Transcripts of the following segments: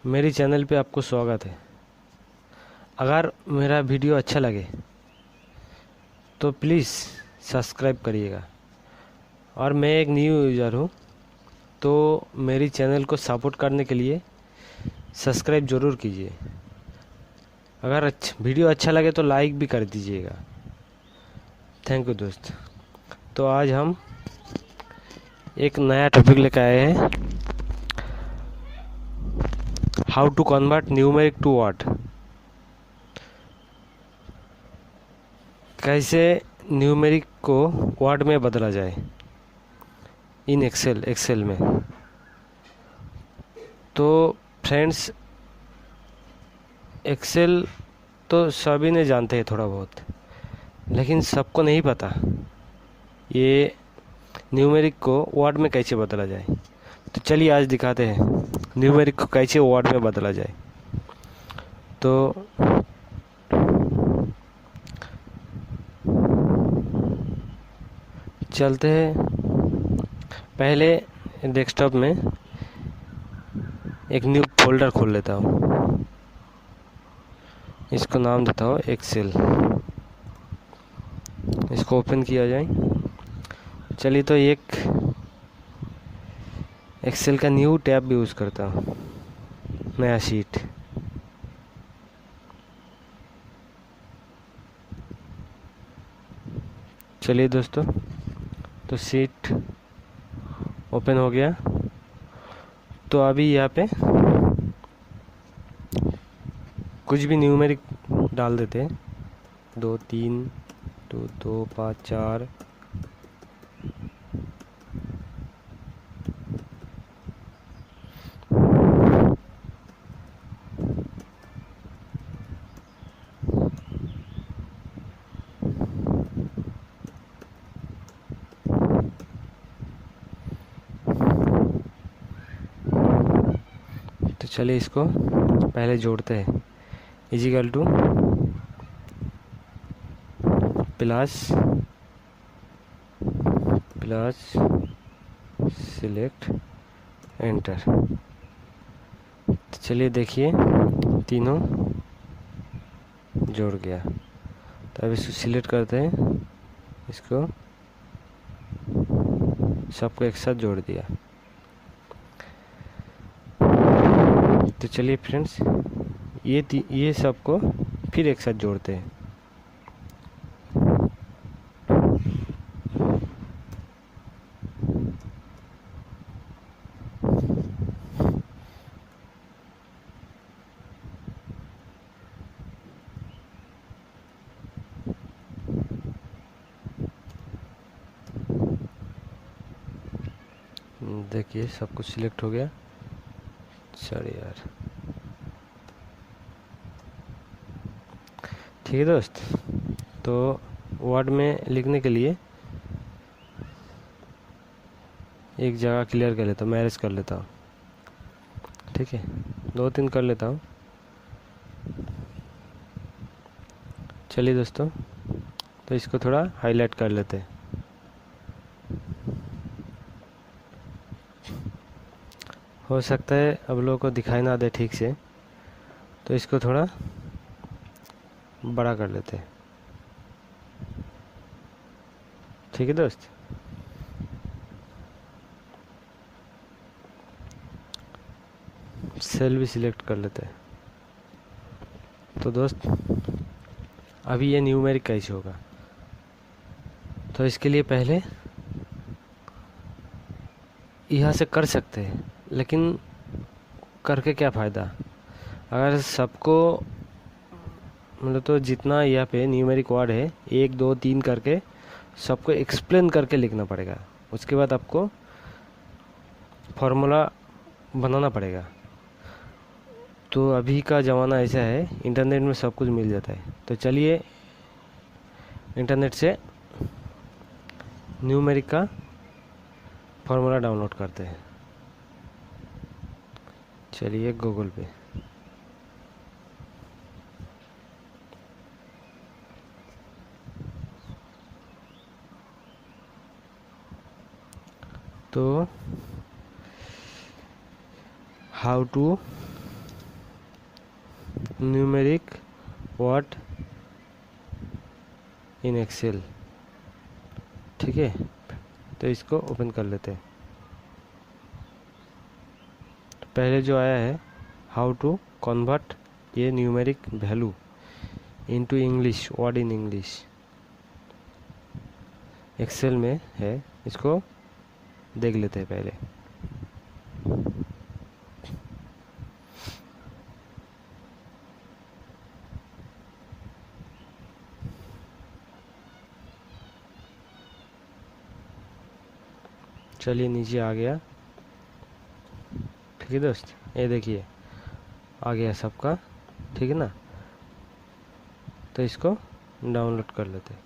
मेरी चैनल पे आपको स्वागत है। अगर मेरा वीडियो अच्छा लगे तो प्लीज़ सब्सक्राइब करिएगा। और मैं एक न्यू यूज़र हूँ, तो मेरी चैनल को सपोर्ट करने के लिए सब्सक्राइब ज़रूर कीजिए। अगर वीडियो अच्छा लगे तो लाइक भी कर दीजिएगा। थैंक यू दोस्त। तो आज हम एक नया टॉपिक लेकर आए हैं, how to convert numeric to word. कैसे न्यूमेरिक को वर्ड में बदला जाए इन एक्सेल में। तो फ्रेंड्स, एक्सेल तो सभी ने जानते हैं थोड़ा बहुत, लेकिन सबको नहीं पता ये न्यूमेरिक को वर्ड में कैसे बदला जाए। तो चलिए आज दिखाते हैं न्यूमेरिक को कैसे वर्ड में बदला जाए। तो चलते हैं। पहले डेस्कटॉप में एक न्यू फोल्डर खोल लेता हूँ। इसको नाम देता हूँ एक्सेल। इसको ओपन किया जाए। चलिए, तो एक एक्सेल का न्यू टैब यूज़ करता हूँ, नया शीट। चलिए दोस्तों, तो शीट ओपन हो गया। तो अभी यहाँ पे कुछ भी न्यूमेरिक डाल देते हैं, 2 3 2 2 5 4। तो चलिए इसको पहले जोड़ते हैं। Equal to plus plus select enter. तो चलिए देखिए, तीनों जोड़ गया। तो अब इसको सिलेक्ट करते हैं, इसको सबको एक साथ जोड़ दिया। तो चलिए फ्रेंड्स, ये सबको फिर एक साथ जोड़ते हैं। देखिए सब कुछ सिलेक्ट हो गया। चलिए यार, ठीक है दोस्त। तो वर्ड में लिखने के लिए एक जगह क्लियर कर लेता हूँ, मैनेज कर लेता हूँ। ठीक है, 2 3 कर लेता हूँ। चलिए दोस्तों, तो इसको थोड़ा हाईलाइट कर लेते हैं। हो सकता है अब लोगों को दिखाई ना दे ठीक से, तो इसको थोड़ा बड़ा कर लेते हैं। ठीक है दोस्त। सेल भी सिलेक्ट कर लेते हैं। तो दोस्त, अभी ये न्यूमेरिक कैसे होगा। तो इसके लिए पहले यहाँ से कर सकते हैं, लेकिन करके क्या फ़ायदा। अगर सबको मतलब, तो जितना यहाँ पे न्यूमेरिक वर्ड है 1 2 3 करके सबको एक्सप्लेन करके लिखना पड़ेगा। उसके बाद आपको फॉर्मूला बनाना पड़ेगा। तो अभी का ज़माना ऐसा है, इंटरनेट में सब कुछ मिल जाता है। तो चलिए इंटरनेट से न्यूमेरिक का फॉर्मूला डाउनलोड करते हैं। चलिए गूगल पे। तो how to numeric word in Excel. ठीक है, तो इसको ओपन कर लेते हैं। तो पहले जो आया है हाउ टू कन्वर्ट ये numeric value into English, word in English, Excel में है। इसको देख लेते हैं पहले। चलिए नीचे आ गया। ठीक है दोस्त, ये देखिए आ गया सबका। ठीक है ना, तो इसको डाउनलोड कर लेते हैं।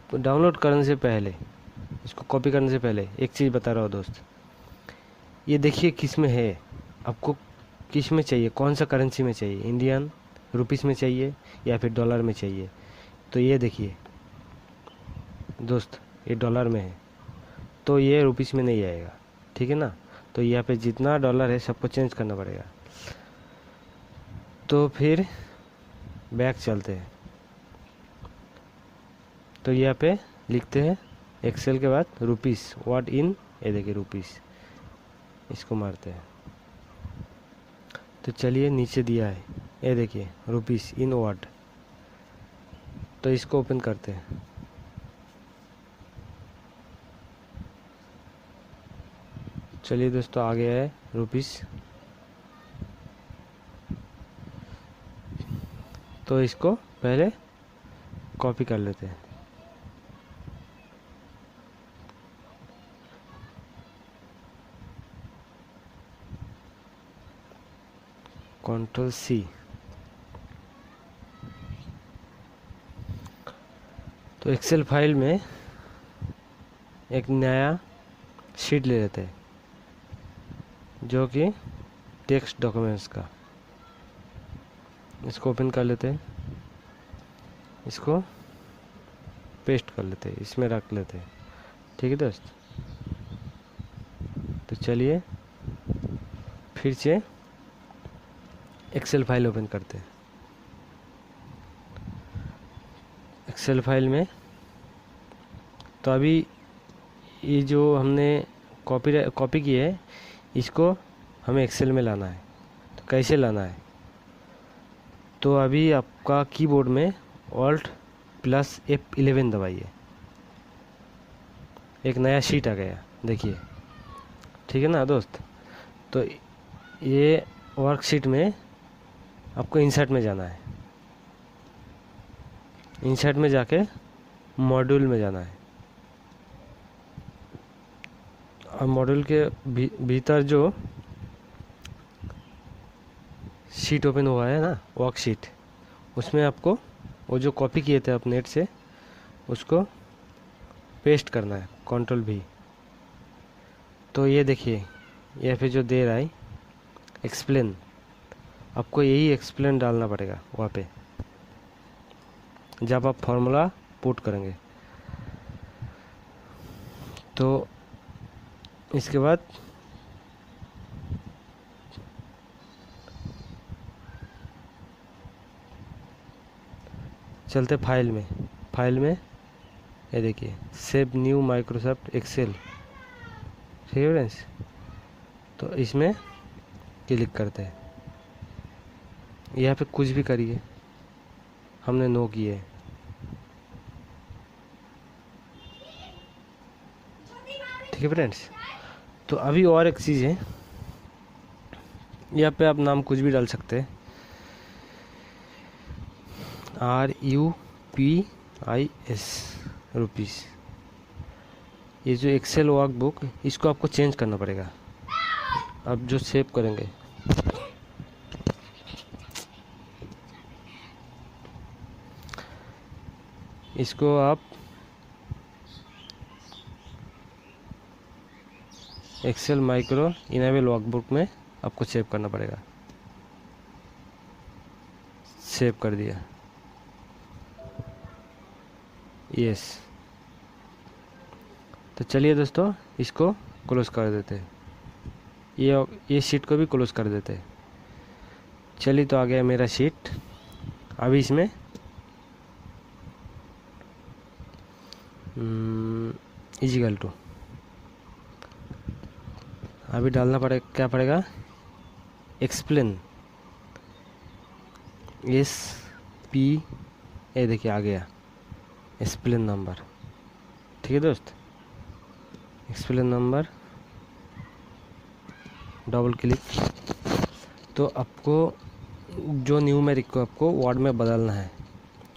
तो डाउनलोड करने से पहले, इसको कॉपी करने से पहले एक चीज़ बता रहा हूँ दोस्त। ये देखिए किस में है, आपको किस में चाहिए, कौन सा करेंसी में चाहिए, इंडियन रुपीस में चाहिए या फिर डॉलर में चाहिए। तो ये देखिए दोस्त, ये डॉलर में है तो ये रुपीस में नहीं आएगा। ठीक है ना, तो यहाँ पे जितना डॉलर है सबको चेंज करना पड़ेगा। तो फिर बैक चलते हैं। तो यहाँ पे लिखते हैं एक्सेल के बाद रुपीस, वर्ड इन, ये देखिए रुपीस, इसको मारते हैं। तो चलिए नीचे दिया है, ये देखिए रुपीस इन वर्ड, तो इसको ओपन करते हैं। चलिए दोस्तों आ गया है रुपीस। तो इसको पहले कॉपी कर लेते हैं। Ctrl+C। तो एक्सेल फाइल में एक नया शीट ले लेते हैं जो कि टेक्स्ट डॉक्यूमेंट्स का। इसको ओपन कर लेते हैं, इसको पेस्ट कर लेते हैं, इसमें रख लेते हैं। ठीक है दोस्त, तो चलिए फिर से एक्सेल फाइल ओपन करते हैं। एक्सेल फाइल में तो अभी ये जो हमने कॉपी की है इसको हमें एक्सेल में लाना है। तो कैसे लाना है, तो अभी आपका कीबोर्ड में Alt+F11 दबाइए। एक नया शीट आ गया देखिए। ठीक है ना दोस्त, तो ये वर्कशीट में आपको इंसर्ट में जाना है। इंसर्ट में जाके मॉड्यूल में जाना है, और मॉड्यूल के भीतर जो शीट ओपन हुआ है ना, वर्कशीट, उसमें आपको वो जो कॉपी किए थे आप नेट से उसको पेस्ट करना है, Ctrl+V। तो ये देखिए यहाँ पे जो दे रहा है एक्सप्लेन, आपको यही एक्सप्लेन डालना पड़ेगा वहाँ पे जब आप फॉर्मूला पुट करेंगे। तो इसके बाद चलते फाइल में। फाइल में ये देखिए सेव न्यू माइक्रोसॉफ्ट एक्सेल। ठीक है फ्रेंड्स, तो इसमें क्लिक करते हैं। यहाँ पे कुछ भी करिए, हमने नो किए। ठीक है फ्रेंड्स, तो अभी और एक चीज़ है, यहाँ पे आप नाम कुछ भी डाल सकते हैं, RUPIS रुपीस। ये जो एक्सेल वर्कबुक इसको आपको चेंज करना पड़ेगा। अब जो सेव करेंगे इसको आप एक्सेल माइक्रो इनेबल वर्कबुक में आपको सेव करना पड़ेगा। सेव कर दिया, यस। तो चलिए दोस्तों इसको क्लोज कर देते हैं, ये शीट को भी क्लोज कर देते हैं। चलिए, तो आ गया मेरा शीट। अभी इसमें इजिकल टू अभी डालना क्या पड़ेगा, एक्सप्लेन, एस पी, ये देखिए आ गया एक्सप्लेन नंबर। ठीक है दोस्त, एक्सप्लेन नंबर, डबल क्लिक। तो आपको जो न्यूमेरिक को आपको वर्ड में बदलना है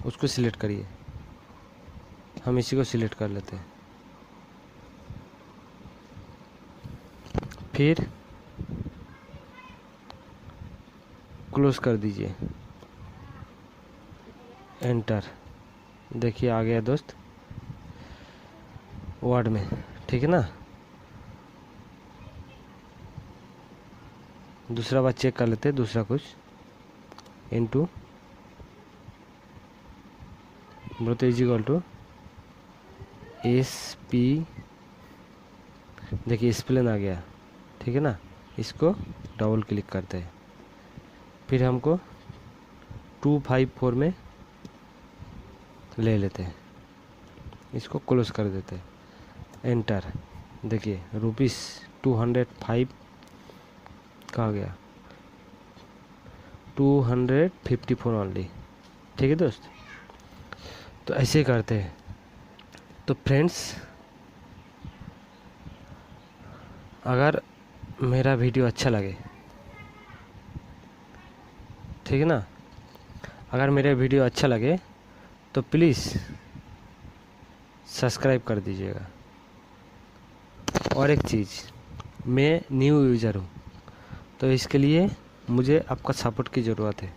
उसको सिलेक्ट करिए। हम इसी को सिलेक्ट कर लेते हैं। फिर क्लोज कर दीजिए, एंटर। देखिए आ गया दोस्त वर्ड में। ठीक है ना, दूसरा बार चेक कर लेते हैं, दूसरा कुछ इनटू बोलते इजिकल टू एस पी, देखिए स्प्लेन आ गया। ठीक है ना, इसको डबल क्लिक करते हैं। फिर हमको 254 में ले लेते हैं, इसको क्लोज कर देते हैं, एंटर। देखिए ₹205 कहाँ गया, 254 ओनली। ठीक है दोस्त, तो ऐसे करते हैं। तो फ्रेंड्स, अगर मेरा वीडियो अच्छा लगे, ठीक है ना, अगर मेरा वीडियो अच्छा लगे तो प्लीज़ सब्सक्राइब कर दीजिएगा। और एक चीज़, मैं न्यू यूज़र हूँ, तो इसके लिए मुझे आपका सपोर्ट की ज़रूरत है,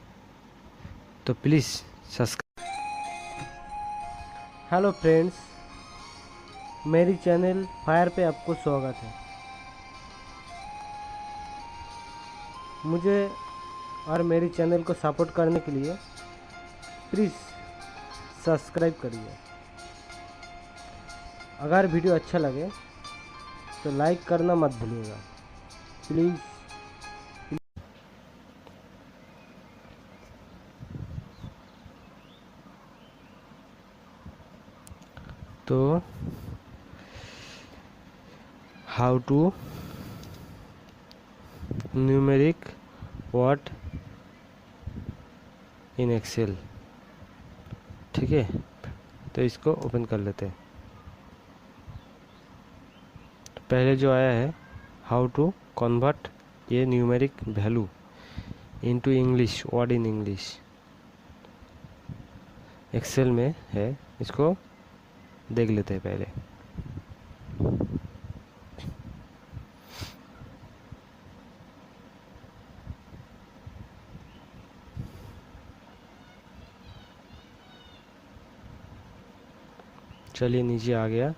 तो प्लीज़ सब्सक्राइब। हेलो फ्रेंड्स, मेरी चैनल फायर पे आपको स्वागत है। मुझे और मेरी चैनल को सपोर्ट करने के लिए प्लीज़ सब्सक्राइब करिए। अगर वीडियो अच्छा लगे तो लाइक करना मत भूलिएगा प्लीज़। तो how to numeric word in Excel. ठीक है, तो इसको ओपन कर लेते हैं। तो पहले जो आया है हाउ टू कन्वर्ट ये numeric value into English, word in English, Excel में है। इसको देख लेते हैं पहले। चलिए, नीचे आ गया।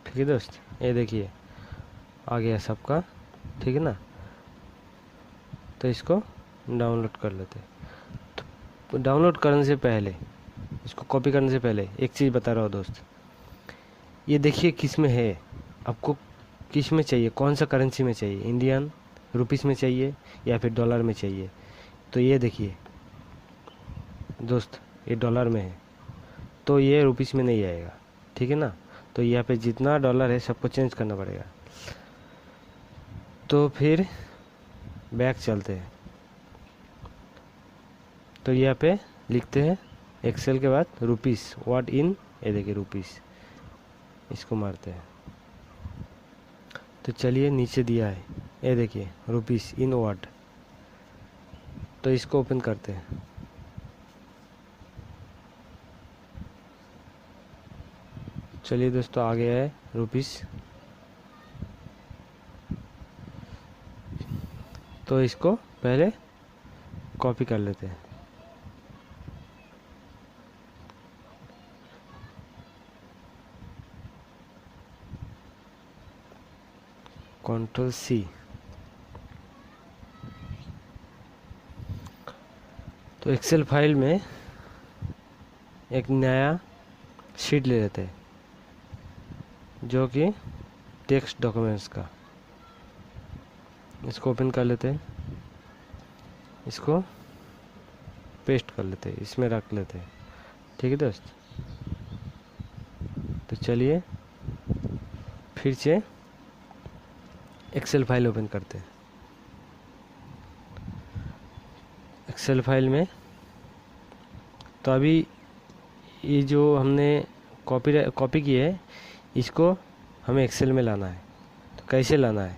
ठीक है दोस्त, ये देखिए आ गया सबका। ठीक है ना, तो इसको डाउनलोड कर लेते हैं। तो डाउनलोड करने से पहले, इसको कॉपी करने से पहले एक चीज़ बता रहा हूँ दोस्त, ये देखिए किस में है, आपको किस में चाहिए, कौन सा करेंसी में चाहिए, इंडियन रुपीस में चाहिए या फिर डॉलर में चाहिए। तो ये देखिए दोस्त, ये डॉलर में है तो ये रुपीस में नहीं आएगा। ठीक है ना, तो यहाँ पे जितना डॉलर है सबको चेंज करना पड़ेगा। तो फिर बैक चलते हैं। तो यहाँ पे लिखते हैं एक्सेल के बाद रुपीस, व्हाट इन, ये देखिए रुपीस, इसको मारते हैं। तो चलिए, नीचे दिया है, ये देखिए रुपीस इन वर्ड, तो इसको ओपन करते हैं। चलिए दोस्तों, आ गया है रुपीस। तो इसको पहले कॉपी कर लेते हैं। Control C. तो एक्सेल फाइल में एक नया शीट ले लेते हैं जो कि टेक्स्ट डॉक्यूमेंट्स का, इसको ओपन कर लेते हैं। इसको पेस्ट कर लेते हैं, इसमें रख लेते हैं। ठीक है दोस्त, तो चलिए फिर से एक्सेल फाइल ओपन करते हैं। एक्सेल फाइल में तो अभी ये जो हमने कॉपी की है, इसको हमें एक्सेल में लाना है। तो कैसे लाना है,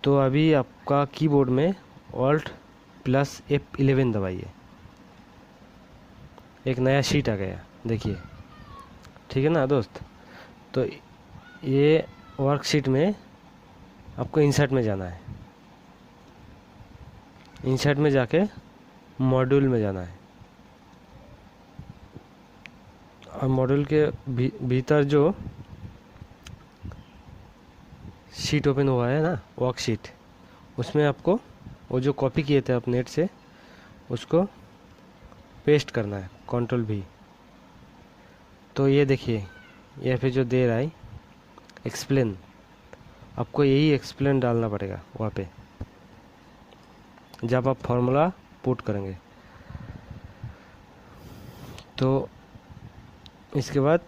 तो अभी आपका कीबोर्ड में Alt + F11 दबाइए। एक नया शीट आ गया, देखिए। ठीक है ना दोस्त, तो ये वर्कशीट में आपको इंसर्ट में जाना है। इंसर्ट में जाके मॉड्यूल में जाना है, और मॉड्यूल के भीतर जो शीट ओपन हुआ है ना, वर्कशीट, उसमें आपको वो जो कॉपी किए थे आप नेट से, उसको पेस्ट करना है, Ctrl+V। तो ये देखिए, यहाँ पे जो दे रहा है एक्सप्लेन, आपको यही एक्सप्लेन डालना पड़ेगा वहाँ पे जब आप फॉर्मूला पुट करेंगे। तो इसके बाद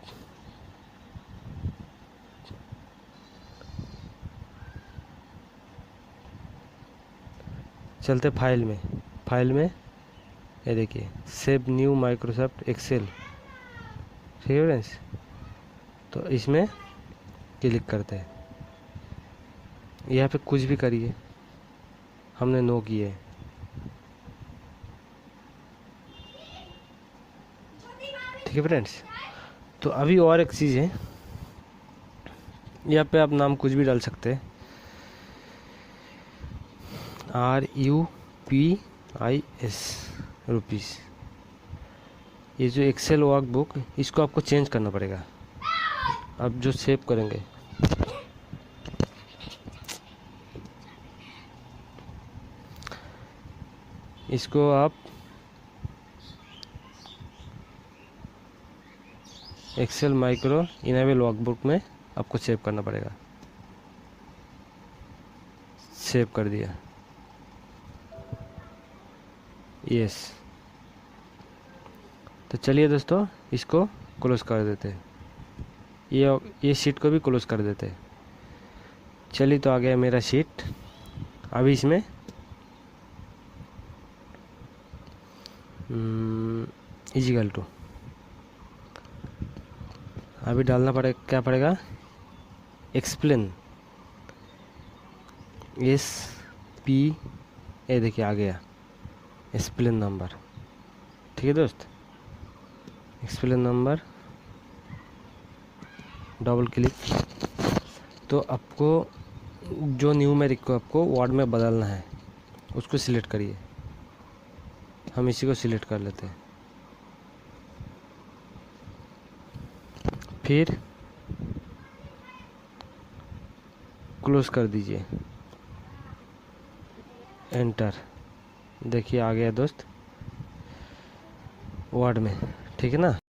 चलते फाइल में ये देखिए, सेव न्यू माइक्रोसॉफ्ट एक्सेल। ठीक है फ्रेंड्स, तो इसमें क्लिक करते हैं। यहाँ पे कुछ भी करिए, हमने नो किए। ठीक है फ्रेंड्स, तो अभी और एक चीज़ है, यहाँ पे आप नाम कुछ भी डाल सकते हैं, RUPIS रुपीस। ये जो एक्सेल वर्कबुक, इसको आपको चेंज करना पड़ेगा। आप जो सेव करेंगे, इसको आप एक्सेल माइक्रो इनेबल वर्कबुक में आपको सेव करना पड़ेगा। सेव कर दिया, यस। तो चलिए दोस्तों, इसको क्लोज कर देते हैं। ये शीट को भी क्लोज कर देते हैं। चलिए, तो आ गया मेरा शीट। अभी इसमें इजिकल टू अभी डालना पड़ेगा, क्या पड़ेगा, एक्सप्लेन SP। ये देखिए आ गया एक्सप्लेन नंबर। ठीक है दोस्त, एक्सप्लेन नंबर, डबल क्लिक। तो आपको जो न्यूमेरिक को आपको वर्ड में बदलना है, उसको सिलेक्ट करिए। हम इसी को सिलेक्ट कर लेते हैं। फिर क्लोज कर दीजिए, एंटर। देखिए आ गया दोस्त वर्ड में। ठीक है ना।